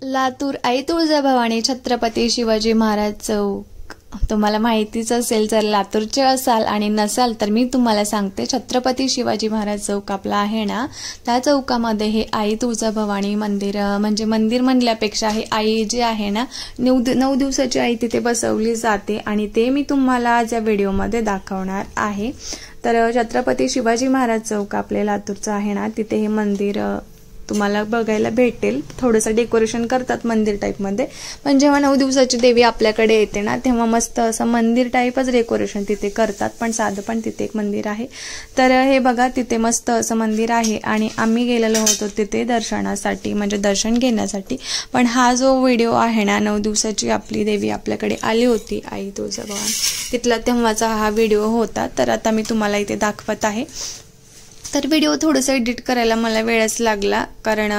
लातूर आई तुळजाभवानी छत्रपती शिवाजी महाराज चौक तुम्हाला माहितीच असेल। जर लातूरचे असाल आणि नसाल तर मी तुम्हाला सांगते, छत्रपती शिवाजी महाराज चौक आपला आहे ना, त्या चौकामध्ये हे आई तुळजाभवानी मंदिर, म्हणजे मंदिर म्हणल्यापेक्षा हे आई जे आहे ना, 9 दिवसाची आई तिथे बसवली जाते आणि ते मी तुम्हाला आज या व्हिडिओमध्ये दाखवणार आहे। तर छत्रपती शिवाजी महाराज चौक आपले लातूरचं आहे ना, तिथे हे मंदिर तुम्हाला बघायला भेटेल। थोडंसं डेकोरेशन करतात मंदिर टाइप मध्ये, पण जेव्हा 9 दिवसाची देवी आपल्याकडे येते ना, तेव्हा मस्त असं मंदिर टाइपच डेकोरेशन तिथे करतात, पण साधं पण तिथे एक मंदिर आहे। तर हे बघा, तिथे मस्त असं मंदिर आहे आणि आम्ही गेलेलो होतो तिथे दर्शनासाठी, म्हणजे दर्शन घेण्यासाठी। पण हा जो व्हिडिओ आहे ना, 9 दिवसाची आपली देवी आपल्याकडे आली होती आई तुळजाभवानी, तिथला तेव्हाचा हा व्हिडिओ होता। तर आता मी तुम्हाला इथे दाखवत आहे। तर व्हिडिओ थोडंसं एडिट करायला मला वेळच लागला, कारण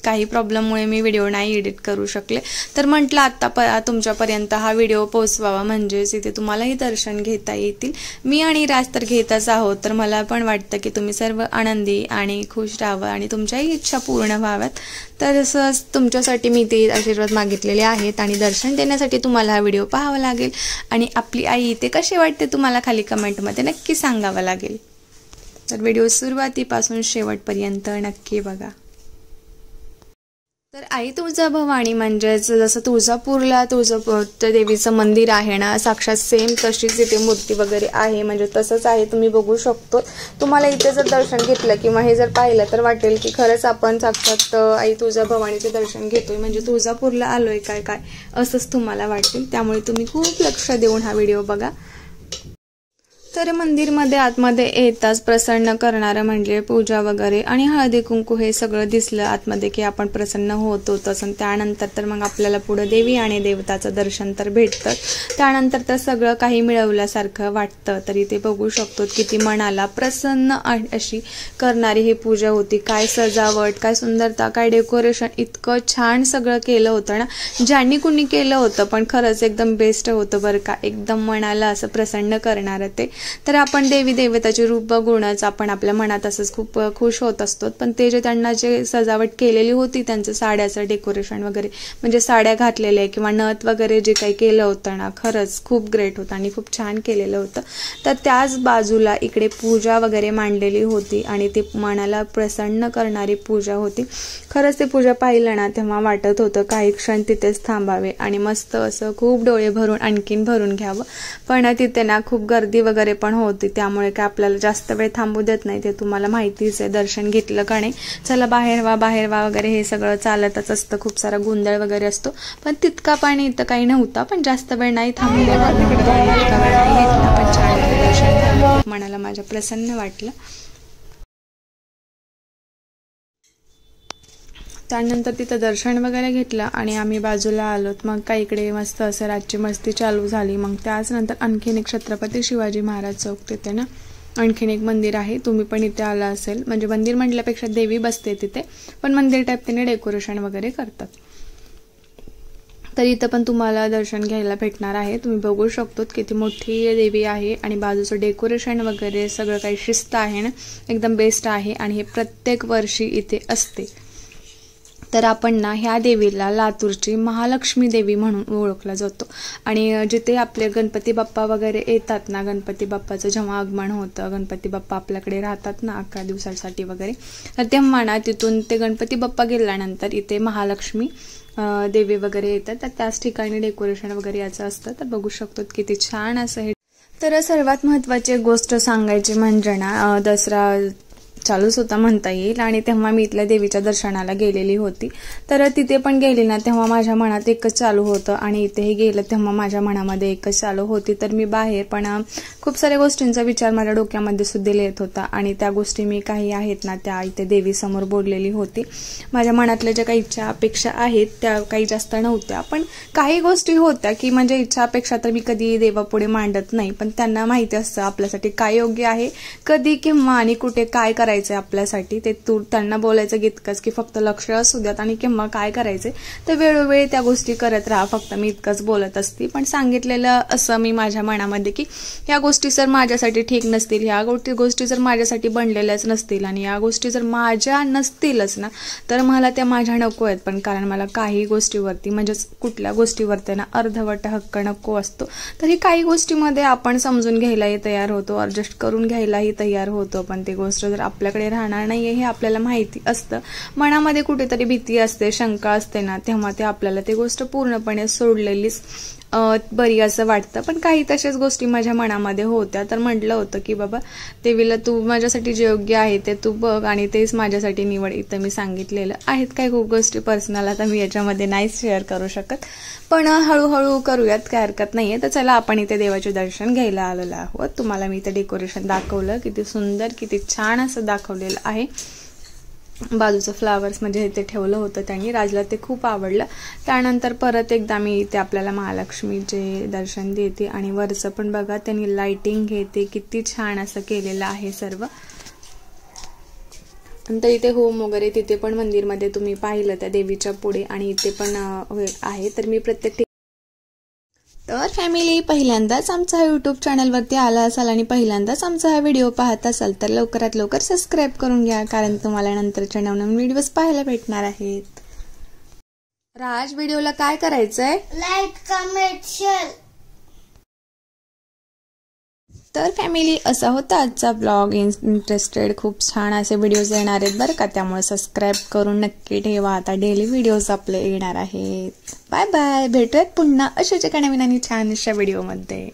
काही प्रॉब्लेममुळे मी व्हिडिओ नाही एडिट करू शकले। तर म्हटलं आता तुमच्यापर्यंत हा व्हिडिओ पोहोचवावा, म्हणजेच इथे तुम्हालाही दर्शन घेता येतील। मी आणि राज तर घेतच आहोत, तर मला पण वाटतं की तुम्ही सर्व आनंदी आणि खुश राहावं आणि तुमच्याही इच्छा पूर्ण व्हाव्यात। तर असंच तुमच्यासाठी मी ते आशीर्वाद मागितलेले आहेत आणि दर्शन देण्यासाठी तुम्हाला हा व्हिडिओ पाहावा लागेल आणि आपली आई इथे कशी वाटते तुम्हाला खाली कमेंटमध्ये नक्की सांगावं लागेल। तर व्हिडिओ सुरुवातीपासून शेवटपर्यंत नक्की बघा। तर आई तुळजाभवानी म्हणजेच जसं तुळजापूरला तुळजापूर देवीचं मंदिर आहे ना, साक्षात सेम तशीच इथे मूर्ती वगैरे आहे, म्हणजे तसंच आहे, तुम्ही बघू शकतो। तुम्हाला इथे जर दर्शन घेतलं किंवा हे जर पाहिलं तर वाटेल की खरंच आपण साक्षात आई तुळजाभवानीचे दर्शन घेतोय, म्हणजे तुळजापूरला आलोय काय असंच तुम्हाला वाटेल। त्यामुळे तुम्ही खूप लक्ष देऊन हा व्हिडिओ बघा। तर मंदिरमध्ये आतमध्ये येताच प्रसन्न करणारं म्हणजे पूजा वगैरे आणि हळदी कुंकू हे सगळं दिसलं आतमध्ये की आपण प्रसन्न होतो तसं। त्यानंतर तर मग आपल्याला पुढे देवी आणि देवताचं दर्शन तर भेटतं, त्यानंतर तर सगळं काही मिळवल्यासारखं वाटतं। तरी ते बघू शकतो किती मनाला प्रसन्न अशी करणारी ही पूजा होती। काय सजावट, काय सुंदरता, काय डेकोरेशन, इतकं छान सगळं केलं होतं ना, ज्यांनी कुणी केलं होतं पण खरंच एकदम बेस्ट होतं बरं का, एकदम मनाला असं प्रसन्न करणारं ते। तर आपण देवी देवताचे रूप बघूनच आपण आपल्या मनात असंच खूप खुश होत असतो। पण ते जे त्यांना जे सजावट केलेली होती, त्यांचं साड्याचं डेकोरेशन वगैरे, म्हणजे साड्या घातलेल्या किंवा नथ वगैरे जे काही केलं होतं ना, खरंच खूप ग्रेट होतं आणि खूप छान केलेलं होतं। तर त्याच बाजूला इकडे पूजा वगैरे मांडलेली होती आणि ती मनाला प्रसन्न करणारी पूजा होती। खरंच ते पूजा पाहिलं ना, तेव्हा वाटत होतं काही क्षण तिथेच थांबावे आणि मस्त असं खूप डोळे भरून आणखीन भरून घ्यावं, पण तिथे ना खूप गर्दी वगैरे पण होती, त्यामुळे काय आपल्याला जास्त वेळ थांबू देत नाही, ते तुम्हाला माहितीच आहे। दर्शन घेतलं का नाही, चला बाहेर वा वगैरे हे सगळं चालतच असतं, खूप सारा गोंधळ वगैरे असतो, पण तितका पण इथं काही नव्हता। पण जास्त वेळ नाही थांबू देत, इतका वेळ नाही घेतला, पण छान दर्शन झालं, मनाला माझ्या प्रसन्न वाटलं। त्यानंतर तिथं दर्शन वगैरे घेतलं आणि आम्ही बाजूला आलोत। मग काय इकडे मस्त असं रातची मस्ती चालू झाली। मग त्याच नंतर आणखीन एक छत्रपती शिवाजी महाराज चौक तिथे ना आणखीन एक मंदिर आहे, तुम्ही पण इथे आला असेल, म्हणजे मंदिर म्हटल्यापेक्षा देवी बसते तिथे, पण मंदिर टाइप तिने डेकोरेशन वगैरे करतात। तर इथं पण तुम्हाला दर्शन घ्यायला भेटणार आहे। तुम्ही बघू शकतो किती मोठी देवी आहे आणि बाजूचं डेकोरेशन वगैरे सगळं काही शिस्त आहे ना, एकदम बेस्ट आहे आणि हे प्रत्येक वर्षी इथे असते। तर आपण ना ह्या देवीला लातूरची महालक्ष्मी देवी म्हणून ओळखला जातो आणि जिथे आपले गणपती बाप्पा वगैरे येतात ना, गणपती बाप्पाचं जेव्हा आगमन होतं, गणपती बाप्पा आपल्याकडे राहतात ना 11 दिवसांसाठी वगैरे, तर तेव्हा ना तिथून ते गणपती बाप्पा गेल्यानंतर इथे महालक्ष्मी देवी वगैरे येतात, तर त्याच ठिकाणी डेकोरेशन वगैरे याचं असतं। तर बघू शकतो किती छान असं हे। तर सर्वात महत्त्वाची गोष्ट सांगायची म्हणजे ना, दसरा चालूच होता म्हणता येईल आणि तेव्हा मी इथल्या देवीच्या दर्शनाला गेलेली होती। तर तिथे पण गेली ना, तेव्हा माझ्या मनात एकच चालू होतं आणि इथेही गेलं तेव्हा माझ्या मनामध्ये एकच चालू होती। तर मी बाहेर पण खूप साऱ्या गोष्टींचा विचार माझ्या डोक्यामध्ये सुद्धा येत होता आणि त्या गोष्टी मी काही आहेत ना त्या इथे देवीसमोर बोललेली होती। माझ्या मनातल्या ज्या काही इच्छा अपेक्षा आहेत त्या काही जास्त नव्हत्या, पण काही गोष्टी होत्या की म्हणजे इच्छा अपेक्षा तर मी कधी देवापुढे मांडत नाही, पण त्यांना माहिती असतं आपल्यासाठी काय योग्य आहे, कधी केव्हा आणि कुठे काय करायचं करायचं आपल्यासाठी ते त्यांना बोलायचं इतकंच की फक्त लक्ष असू द्यात आणि किंवा काय करायचे तर वेळोवेळी त्या गोष्टी करत राहा, फक्त मी इतकंच बोलत असते. पण सांगितलेलं असं मी माझ्या मनामध्ये की ह्या गोष्टी जर माझ्यासाठी ठीक नसतील, ह्या गोष्टी जर माझ्यासाठी बनलेल्याच नसतील आणि या गोष्टी जर माझ्या नसतीलच ना तर मला त्या माझ्या नको आहेत. पण कारण मला काही गोष्टीवरती म्हणजेच कुठल्या गोष्टीवरती ना अर्धवट हक्क नको असतो. तर ही काही गोष्टीमध्ये आपण समजून घ्यायलाही तयार होतो, ॲडजस्ट करून घ्यायलाही तयार होतो. पण ती गोष्ट जर आपल्याकडे राहणार नाहीये हे आपल्याला माहिती असतं, मनामध्ये कुठेतरी भीती असते, शंका असते ना, तेव्हा ते आपल्याला ती गोष्ट पूर्णपणे सोडलेलीच बरी असं वाटतं. पण काही तशाच गोष्टी माझ्या मनामध्ये होत्या. तर म्हटलं होतं की बाबा देवीला तू माझ्यासाठी जे योग्य आहे ते तू बघ आणि तेच माझ्यासाठी निवड. इथं मी सांगितलेलं आहेत काही खूप गोष्टी पर्सनल, आता मी याच्यामध्ये नाही शेअर करू शकत, पण हळूहळू करूयात, काय हरकत नाहीये. तर चला आपण इथे देवाचे दर्शन घ्यायला आलेलो आहोत. तुम्हाला मी इथे डेकोरेशन दाखवलं, किती सुंदर किती छान असं दाखवलेलं आहे. बाजूचं फ्लावर्स म्हणजे इथे ठेवलं होतं त्यांनी, राजला ते खूप आवडलं. त्यानंतर परत एकदा मी इथे आपल्याला महालक्ष्मीचे दर्शन देते आणि वरचं पण बघा त्यांनी लाइटिंग घेते, किती छान असं केलेलं आहे सर्व. नंतर इथे होम वगैरे तिथे पण मंदिरमध्ये तुम्ही पाहिलं त्या देवीच्या पुढे आणि इथे पण आहे. तर मी प्रत्येक तर फॅमिली पहिल्यांदाच आमच्या यूट्यूब चॅनलवरती आला असाल आणि पहिल्यांदाच आमचा हा व्हिडिओ पाहत असाल तर लवकरात लवकर सबस्क्राईब करून घ्या, कारण तुम्हाला नंतरच्या नवनवीन व्हिडिओज पाहायला भेटणार आहेत. राज व्हिडिओला काय करायचंय? Like, comment, share. तर फॅमिली असा होता आजचा ब्लॉग. इंटरेस्टेड खूप छान असे व्हिडिओज येणार आहेत बरं का, त्यामुळे सबस्क्राईब करून नक्की ठेवा. आता डेली व्हिडिओज आपले येणार आहेत. बाय बाय, भेटूयात पुन्हा अशाच एका नवीन आणि छान अशा व्हिडिओमध्ये.